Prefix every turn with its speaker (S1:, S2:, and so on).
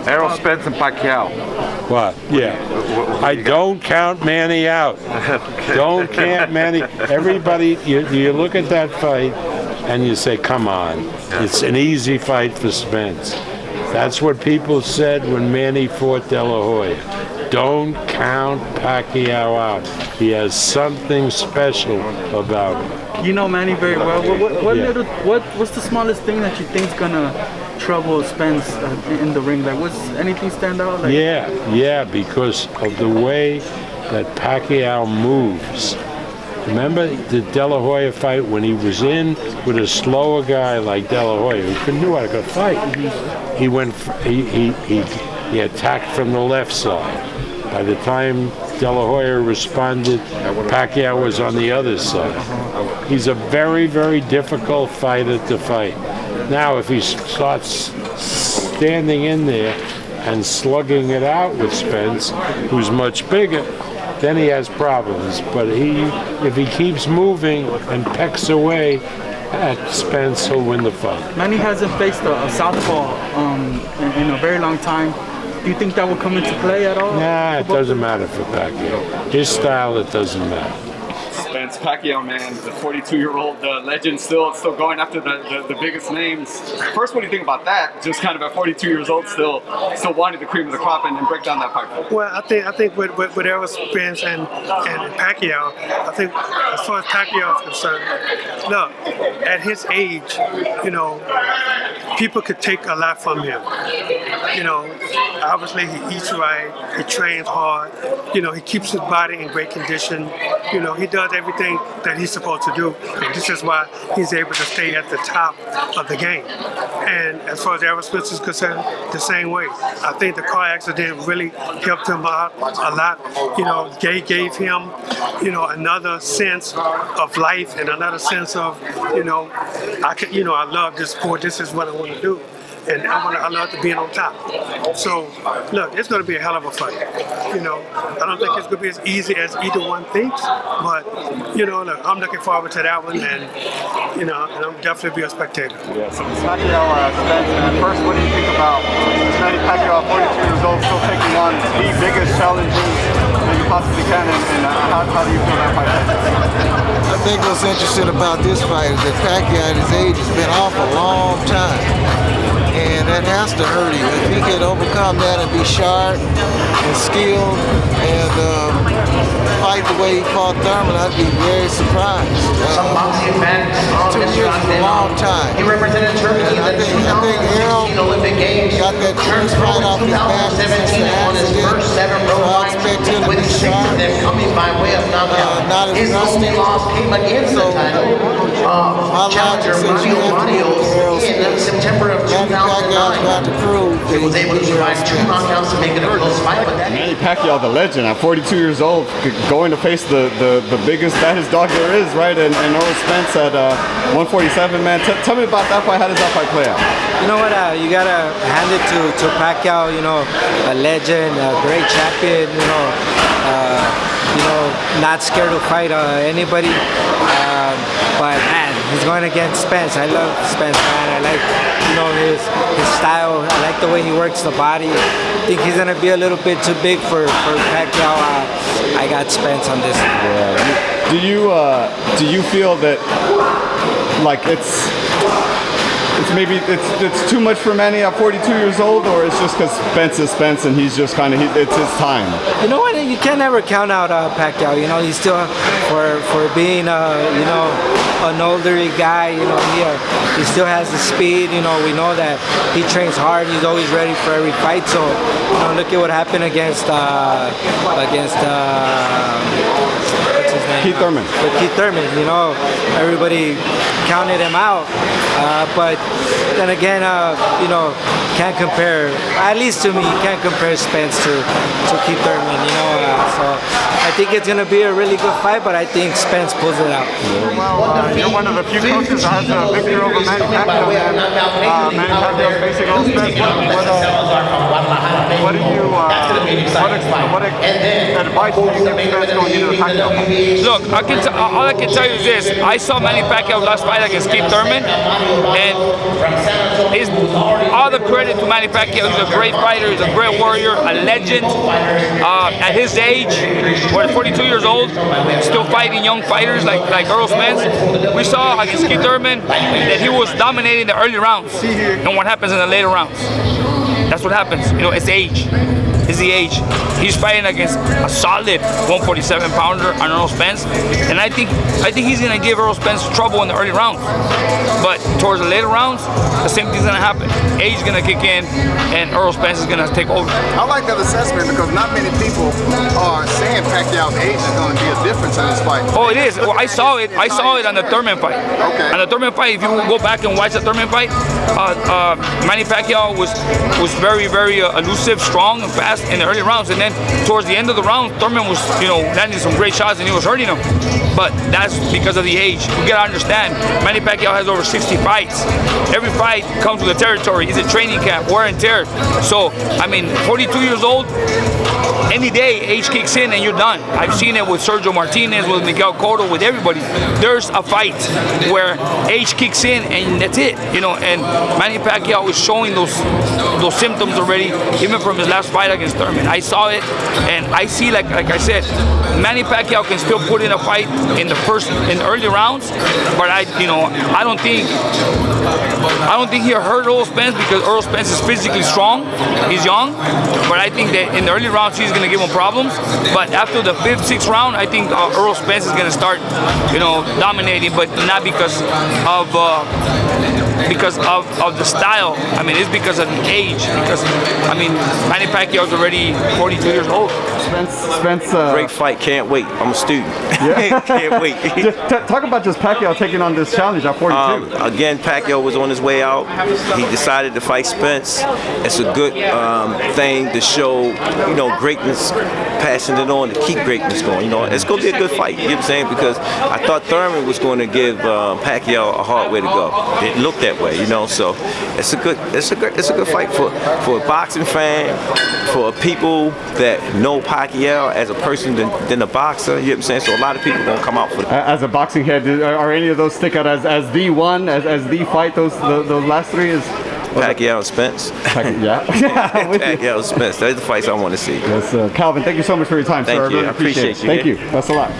S1: Errol Spence and Pacquiao.
S2: What? Yeah. I don't count Manny out. Don't count Manny. Everybody, you look at that fight and you say, come on. It's an easy fight for Spence. That's what people said when Manny fought De La Hoya. Don't count Pacquiao out. He has something special about him.
S3: You know Manny very well. What's the smallest thing that you think's gonna trouble Spence in the ring? Like, what's anything stand out? Like,
S2: yeah, because of the way that Pacquiao moves. Remember the De La Hoya fight when he was in with a slower guy like De La Hoya who knew how to fight? He attacked from the left side. By the time De La Hoya responded, Pacquiao was on the other side. He's a very, very difficult fighter to fight. Now, if he starts standing in there and slugging it out with Spence, who's much bigger, then he has problems. But if he keeps moving and pecks away at Spence, he'll win the fight.
S3: Manny hasn't faced a southpaw in a very long time. Do you think that will come into play at all?
S2: Nah, it doesn't matter for Pacquiao. His style, it doesn't matter.
S4: Spence Pacquiao, man, the 42-year-old legend, still going after the biggest names. First, what do you think about that? Just kind of at 42 years old, still wanting the cream of the crop and break down that fight.
S5: Well, I think with Errol Spence and Pacquiao, I think as far as Pacquiao is concerned, look, at his age, people could take a lot from him. Obviously he eats right, he trains hard, he keeps his body in great condition, he does everything that he's supposed to do. And this is why he's able to stay at the top of the game. And as far as Arum is concerned, the same way. I think the car accident really helped him out a lot. Gave him, another sense of life and another sense of, I love this sport. This is what I want to do. And I love to be on top. So, look, it's going to be a hell of a fight. I don't think it's going to be as easy as either one thinks, but, look, I'm looking forward to that one, and, and I'm definitely be a spectator.
S4: Yeah, so Pacquiao, Spence, man, first, what do you think about Manny Pacquiao, 42 years old, still taking on the biggest challenges that you possibly can, and how do you feel that fight?
S6: I think what's interesting about this fight is that Pacquiao at his age has been off a long time. And that has to hurt him. If he could overcome that and be sharp and skilled and fight the way he fought Thurman, I'd be very surprised. 2 years is a long time.
S7: He represented Turkey in the 2016 Olympic Games.
S6: Got that first fight off his back since the accident. So I expect him to be sharp.
S7: Coming by way of knockout. His only loss came against the title. Challenger Mario in September of 2009. He was able to survive 2 knockouts to make it a close fight. But
S4: Manny Pacquiao, the legend, at 42 years old, going to face the biggest, baddest dog there is, right? And Errol Spence at 147, man. Tell me about that fight. How does that fight play out?
S8: You know what? You gotta hand it to Pacquiao. A legend, a great champion. Not scared to fight anybody. But man, he's going against Spence. I love Spence, man. I like, his style. I like the way he works the body. I think he's gonna be a little bit too big for Pacquiao. I got Spence on this.
S4: Yeah. Do you feel that like it's too much for Manny at 42 years old, or it's just because Spence is Spence and he's just it's his time?
S8: You know what? You can't ever count out Pacquiao. He's still for being an older guy. He still has the speed. We know that he trains hard. He's always ready for every fight. So look at what happened against what's his name?
S4: Keith Thurman.
S8: With Keith Thurman. Everybody counted him out. But then again, can't compare. At least to me, you can't compare Spence to Keith Thurman. So I think it's gonna be a really good fight, but I think Spence pulls it out.
S1: Well, you're one of the few coaches that has a victory over Manny Pacquiao. Manny Pacquiao facing Earl Spence. What do you? What advice do you give Spence going into the Pacquiao fight?
S9: Look, all I can tell you is this: I saw Manny Pacquiao's last fight against Keith Thurman, and it's all the credit to Manny Pacquiao. He's a great fighter, he's a great warrior, a legend. At his age, we're 42 years old, still fighting young fighters like Earl Spence. We saw against Keith Thurman that he was dominating the early rounds, and what happens in the later rounds? That's what happens. You know, it's age. It's the age. He's fighting against a solid 147 pounder on Earl Spence, and I think he's gonna give Earl Spence trouble in the early rounds. But towards the later rounds, the same thing's gonna happen. Age is gonna kick in, and Earl Spence is gonna take over.
S10: I like that assessment because not many people are saying Pacquiao's age is going to be a difference in this fight.
S9: Oh, it is. Well, I saw it. I saw it on the Thurman fight.
S10: Okay.
S9: On the Thurman fight, if you go back and watch the Thurman fight, Manny Pacquiao was very, very elusive, strong, and fast in the early rounds, and then towards the end of the round, Thurman was, landing some great shots and he was hurting him. But that's because of the age. You gotta understand, Manny Pacquiao has over 60 fights. Every fight comes with a territory. He's a training camp, wear and tear. So, 42 years old, any day age kicks in and you're done. I've seen it with Sergio Martinez, with Miguel Cotto, with everybody. There's a fight where age kicks in and that's it. And Manny Pacquiao is showing those symptoms already, even from his last fight against Thurman. I saw it, and I see, like I said, Manny Pacquiao can still put in a fight in the early rounds, but I don't think he'll hurt Earl Spence because Earl Spence is physically strong. He's young, but I think that in the early rounds he's going to give him problems. But after the 5th, 6th round, I think Earl Spence is going to start, dominating, but not because of the style. It's because of the age. Because Manny Pacquiao is already 42 years old.
S1: Spence.
S11: Great fight. Can't wait. I'm a student.
S1: Yeah.
S11: Can't wait.
S1: Talk about just Pacquiao taking on this challenge at 42.
S11: Again, Pacquiao was on his way out. He decided to fight Spence. It's a good thing to show, greatness, passing it on to keep greatness going. It's going to be a good fight. You know what I'm saying? Because I thought Thurman was going to give Pacquiao a hard way to go. It looked that way, So it's a good fight for a boxing fan, for people that know Pacquiao as a person than a boxer. You know what I'm saying? So a lot of people gonna come out for that.
S1: As a boxing head, are any of those stick out as the one, as the fight? Those last three is
S11: Pacquiao and Spence.
S1: Yeah.
S11: Pacquiao and Spence. Those are the fights I want to see.
S1: Yes, Calvin. Thank you so much for your time, sir.
S11: Thank you.
S1: I really appreciate it.
S11: You.
S1: Thank you. That's a lot.